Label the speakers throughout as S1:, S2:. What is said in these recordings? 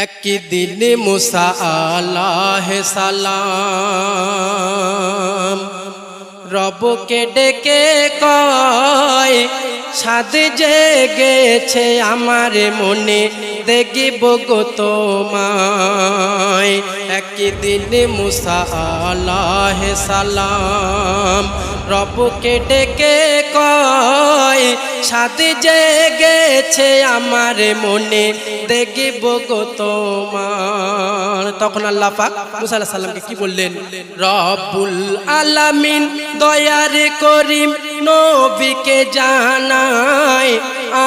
S1: একদিন মুসা আলাইহিস সালাম রবকে ডেকে কয়, সাদ জেগেছে আমার মনে, দেখিব গো তোমায়। একদিন মুসা আলাইহিস সালাম রবকে ডেকে কয়, সাদ জেগেছে আমার মনে, দেখিব গো তোমার। তখন আল্লাহ পাক মুসা আলাইহিস সালামকে কি বললেন? রব্বুল আলামিন দয়ার করিম নবীকে জানায়,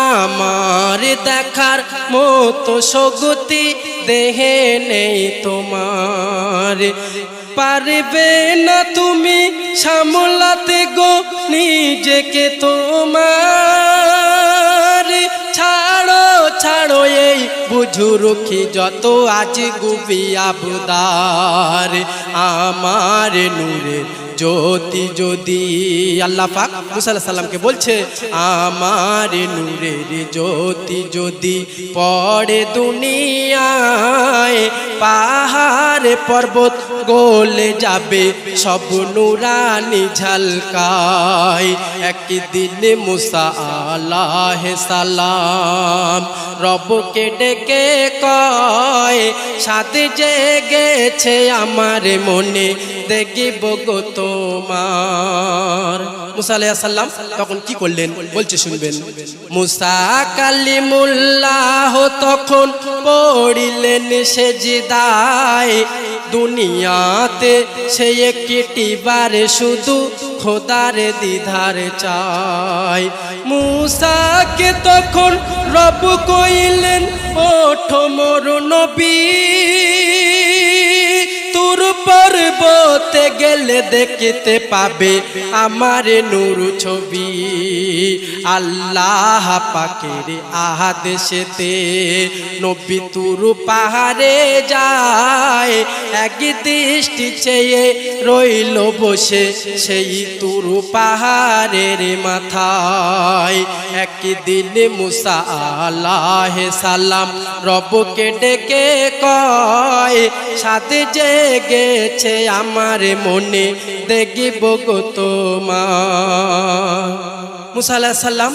S1: আমার দেখার মতো শক্তি দেহে নেই তোমার। পারবে না তুমি সামলাতে গো নিজেকে তোমার। ছাড়ো ছাড়ো এই বুঝুরুখি যত আজ গুবিয়া বুদার, আমার নূরের জ্যোতি যদি। আল্লাহ পাক মুসা আলাইহিস সালামকে বলছে, আমার নূরের জ্যোতি যদি পড়ে দুনিয়ায়, পাহাড় পর্বত গলে যাবে সব নূরানি ঝলকায়। একদিন মুসা আলাইহিস সালাম রবকে ডেকে কয়, সাদ জেগেছে আমার মনে, দেখিব গো তোমার। মুসা আলাইহিস সালাম তখন কি করলেন বলছে শুনবেন। মুসা কালিমুল্লাহ তখন পড়িলেন সেজদায়, দুনিয়াতে সে একটিবার শুধু খোদার দিদার চায়। মুসাকে তখন রব কইলেন, ওঠো মোর নবী, তুর পর্বতে গেলে দেখতে পাবে আমার নূর ছবি। আল্লাহ পাকের আদেশেতে নবী তুর পাহাড়ে যায়, এক দৃষ্টি চেয়ে রইল বসে সেই তুর পাহাড়ের মাথায়। একদিন মুসা আলাইহিস সালাম রবকে ডেকে কয়, সাদ জেগেছে আমার মনে, দেখিব গো তোমার। মুসা আলাইহিস সালাম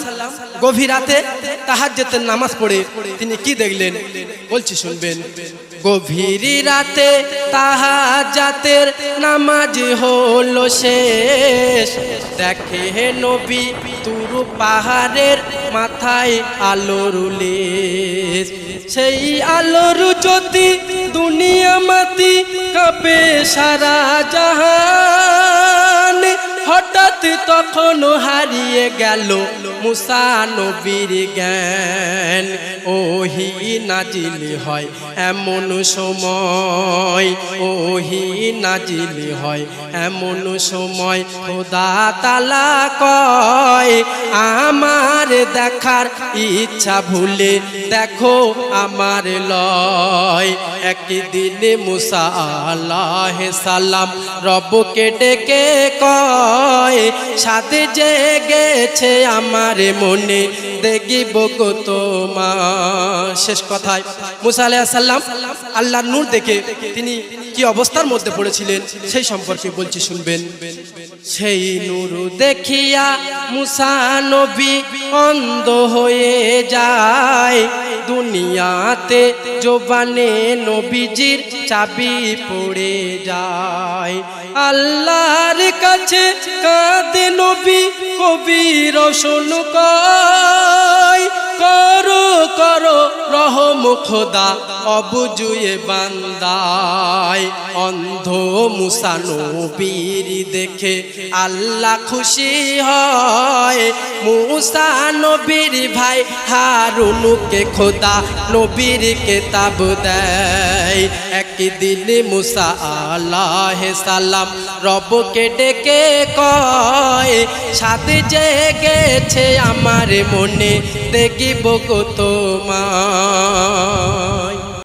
S1: গভীর রাতে তাহাজ্জুদের নামাজ পড়ে তিনি কি দেখলেন বলছি শুনবেন। গভীর রাতে তাহাজ্জুদের নামাজ হলো শেষ, দেখে নবী তুর পাহাড়ের মাথায় আলোর লেশ। সেই আলোর জ্যোতি দুনিয়া মাতি কাঁপে সারা জাহান। হঠাৎ তখন হারিয়ে গেল মুসা নবীর জ্ঞান। ওহি নাজিল হয় এমন সময়, ওহি নাজিল হয় এমন সময়, খোদা তাআলা কয়, আমার দেখার ইচ্ছা ভুলে দেখো আমার লয়। একদিন মুসা আলাইহিস সালাম রবকে ডেকে কয়, সাদ জেগেছে আমার মনে, দেখিব গো তোমার। শেষ কথায় মুসা আলাইহিস সালাম আল্লাহর নূর দেখে তিনি কি অবস্থার মধ্যে পড়েছিলেন সেই সম্পর্কে বলছি শুনবেন। সেই নূর দেখিয়া মুসা নবী অন্ধ হয়ে যায়, দুনিয়াতে জবানে নবীজির চাবি পড়ে যায়। আল্লাহর কাছে কাঁদে নবী, কবি রোশন কয়, করো করো রহম খোদা অবুঝুয়ে বান্দায়। অন্ধ মুসা নবীর দেখে আল্লাহ খুশি হয়, মুসা নবীর ভাই হারুনকে খোদা নবীর কিতাব দেয়। একদিন মুসা আলাইহিস সালাম রবকে ডেকে কয়, সাদ জেগেছে আমার মনে, দেখিব গো তোমার।